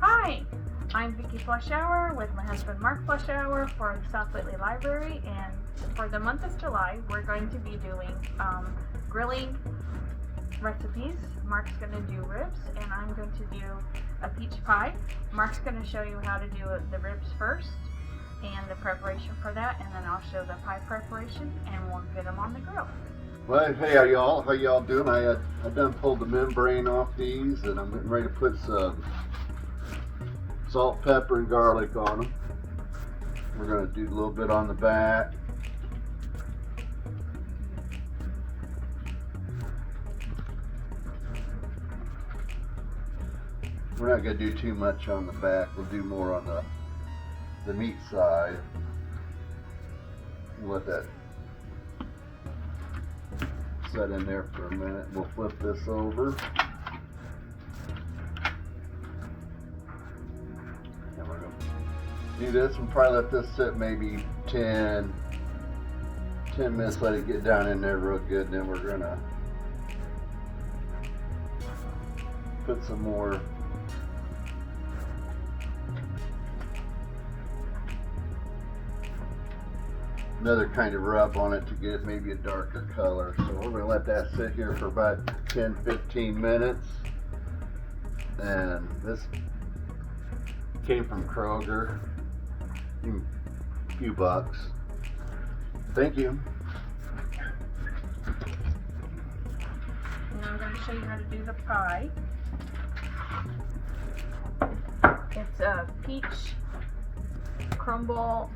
Hi, I'm Vicki Flushauer with my husband Mark Flushauer for the South Whitley Library, and for the month of July we're going to be doing grilling recipes. Mark's going to do ribs and I'm going to do a peach pie. Mark's going to show you how to do the ribs first and the preparation for that, and then I'll show the pie preparation and we'll get them on the grill. Well, hey, how y'all doing? I done pulled the membrane off these, and I'm getting ready to put some salt, pepper, and garlic on them. We're going to do a little bit on the back. We're not going to do too much on the back. We'll do more on the meat side. We'll let that set in there for a minute. We'll flip this over. And we're going to do this and probably let this sit maybe 10 minutes, let it get down in there real good, and then we're going to put some more another kind of rub on it to get it maybe a darker color. So we're going to let that sit here for about 10-15 minutes. And this came from Kroger, a few bucks. Thank you. Now I'm going to show you how to do the pie. It's a peach crumble,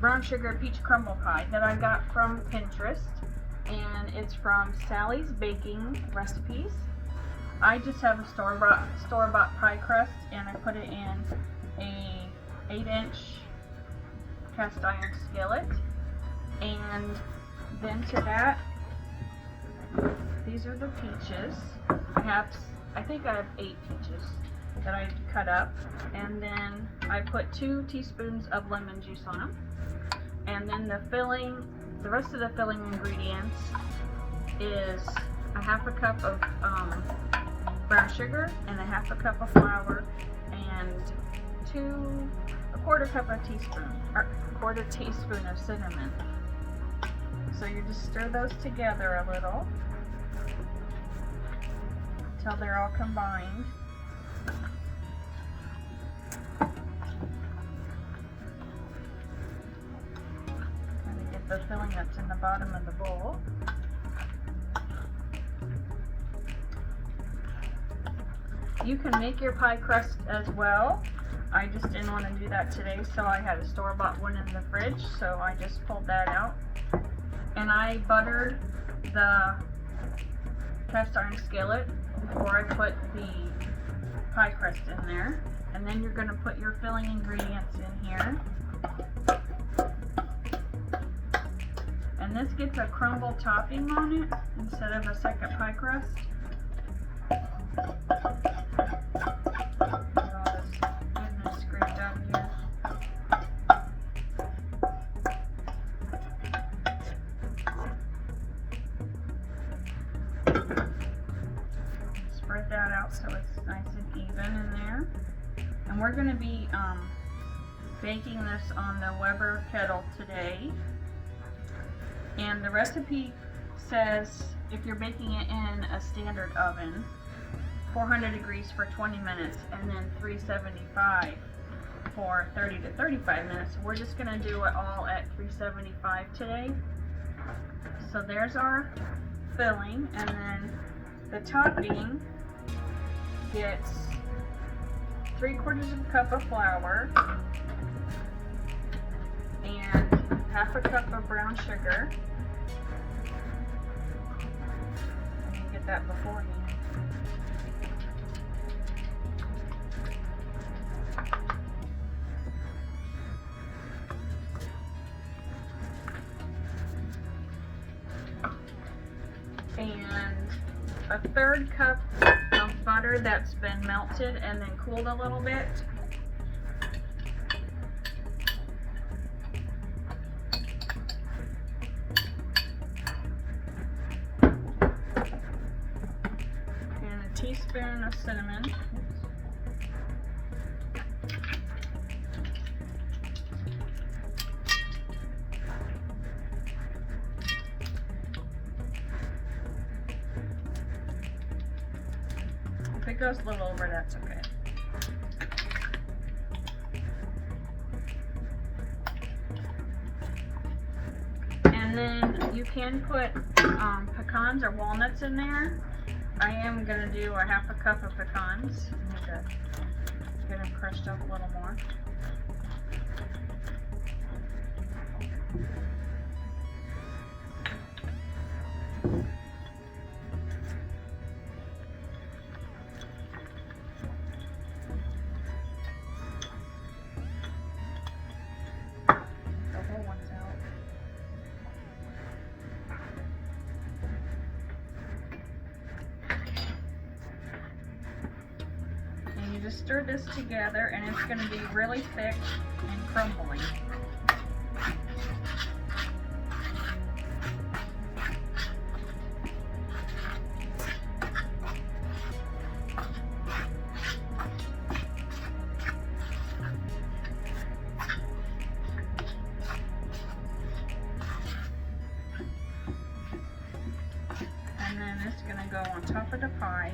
brown sugar peach crumble pie that I got from Pinterest, and it's from Sally's Baking Recipes. I just have a store-bought pie crust, and I put it in a 8-inch cast iron skillet, and then to that, these are the peaches. I think I have 8 peaches that I cut up, and then I put 2 teaspoons of lemon juice on them. And then the rest of the filling ingredients is a half a cup of brown sugar and a half a cup of flour and a quarter teaspoon of cinnamon. So you just stir those together a little until they're all combined. The filling that's in the bottom of the bowl. You can make your pie crust as well. I just didn't want to do that today, so I had a store-bought one in the fridge, so I just pulled that out. And I buttered the cast iron skillet before I put the pie crust in there. And then you're going to put your filling ingredients in here. And this gets a crumble topping on it instead of a second pie crust. Get all this goodness scraped out here. Spread that out so it's nice and even in there. And we're going to be baking this on the Weber Kettle today. And the recipe says if you're baking it in a standard oven, 400 degrees for 20 minutes and then 375 for 30 to 35 minutes. We're just going to do it all at 375 today. So there's our filling, and then the topping gets 3/4 of a cup of flour and half a cup of brown sugar. And you get that beforehand. And a 1/3 cup of butter that's been melted and then cooled a little bit. tablespoon of cinnamon. If it goes a little over, that's okay. And then you can put pecans or walnuts in there. I am going to do a half a cup of pecans. I need to get them crushed up a little more. The whole one's out. And you just stir this together, and it's going to be really thick and crumbly. And then it's going to go on top of the pie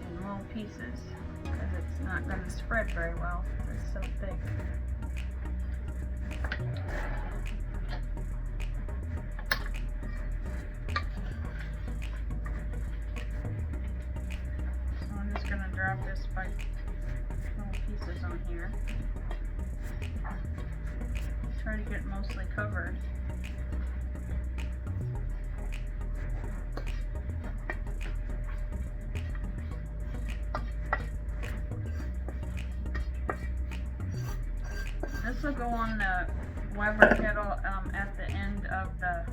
in little pieces because it's not going to spread very well. It's so thick. So I'm just going to drop this by little pieces on here. Try to get it mostly covered. This will go on the Weber Kettle at the end of the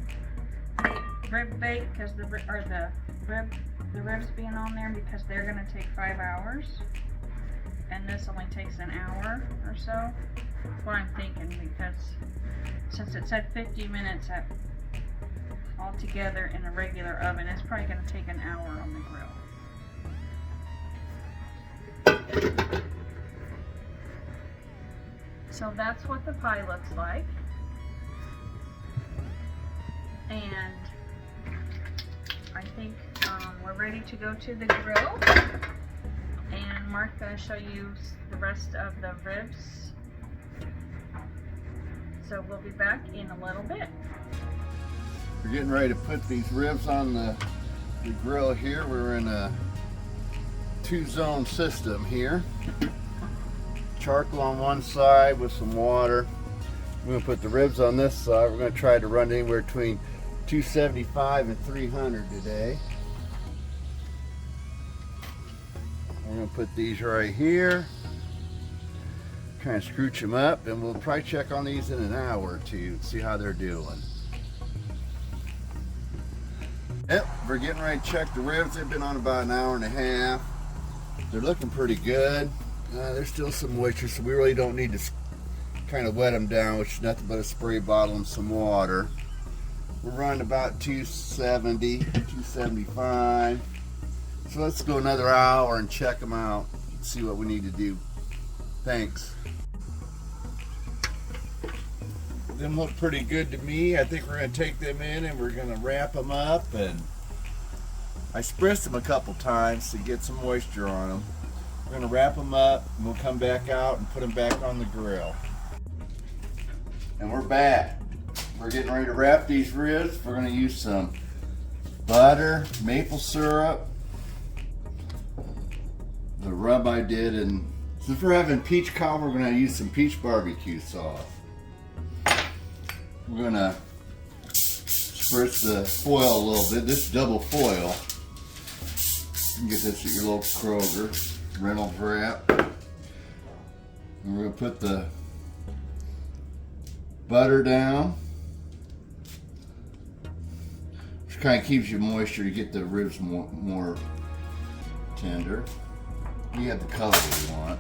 rib bake because the ribs being on there because they're gonna take 5 hours, and this only takes an hour or so. That's what I'm thinking, because since it said 50 minutes all together in a regular oven, it's probably gonna take an hour on the grill. So that's what the pie looks like. And I think we're ready to go to the grill. And Mark's going to show you the rest of the ribs. So we'll be back in a little bit. We're getting ready to put these ribs on the grill here. We're in a 2-zone system here. Charcoal on one side with some water. We're going to put the ribs on this side. We're going to try to run anywhere between 275 and 300 today. We're going to put these right here. Kind of scrooch them up, and we'll probably check on these in an hour or two, see how they're doing. Yep, we're getting ready to check the ribs. They've been on about an hour and a half. They're looking pretty good. There's still some moisture, so we really don't need to kind of wet them down, which is nothing but a spray bottle and some water. We're running about 270, 275. So let's go another hour and check them out, see what we need to do. Thanks. Them look pretty good to me. I think we're going to take them in and we're going to wrap them up. And I spritzed them a couple times to get some moisture on them. We're going to wrap them up and we'll come back out and put them back on the grill. And we're back. We're getting ready to wrap these ribs. We're going to use some butter, maple syrup, the rub I did, and since we're having peach cobbler, we're going to use some peach barbecue sauce. We're going to spritz the foil a little bit. This is double foil. You can get this at your local Kroger. Reynolds wrap. And we're going to put the butter down, which kind of keeps you moisture to get the ribs more tender. You have the color you want.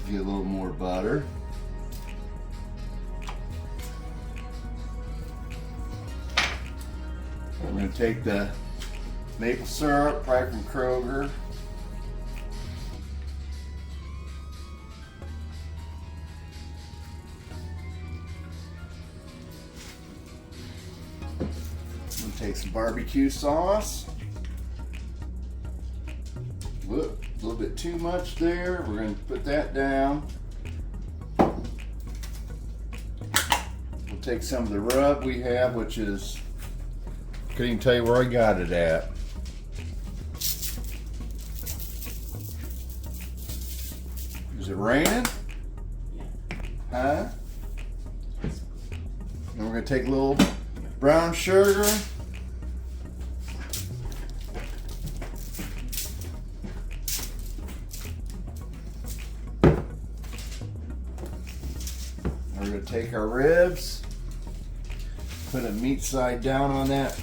Get a little more butter. We're going to take the Maple syrup, probably from Kroger. We'll take some barbecue sauce. Whoop, a little bit too much there. We're going to put that down. We'll take some of the rub we have, which is, couldn't even tell you where I got it at. Is it raining? Huh? And we're going to take a little brown sugar. We're going to take our ribs, put a meat side down on that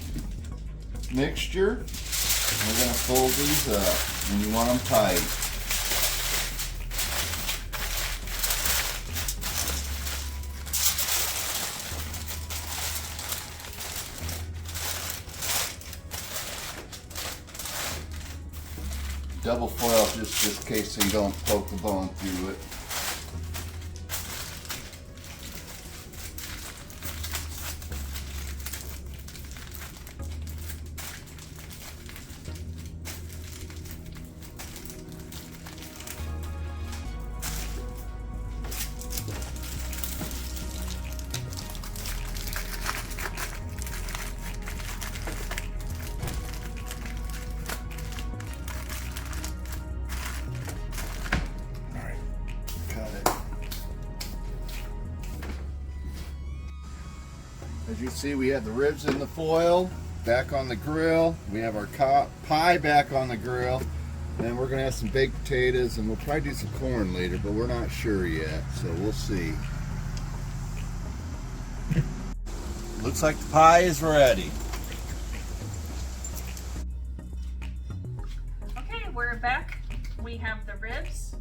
mixture. We're going to fold these up, and you want them tight. Double foil just in case you don't poke the bone through it. As you see, we have the ribs in the foil, back on the grill. We have our pie back on the grill. And we're gonna have some baked potatoes, and we'll probably do some corn later, but we're not sure yet, so we'll see. Looks like the pie is ready. Okay, we're back. We have the ribs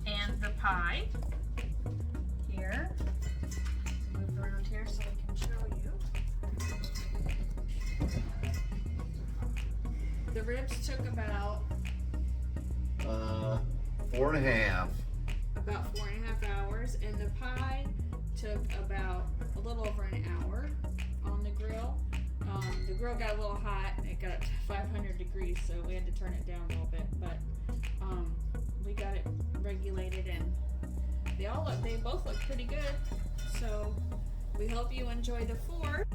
and the pie here. Move around here so we can show you. The ribs took about 4.5. About 4.5 hours, and the pie took about a little over an hour on the grill. The grill got a little hot. It got to 500 degrees, so we had to turn it down a little bit, but we got it regulated, and they both look pretty good. So we hope you enjoy the 4.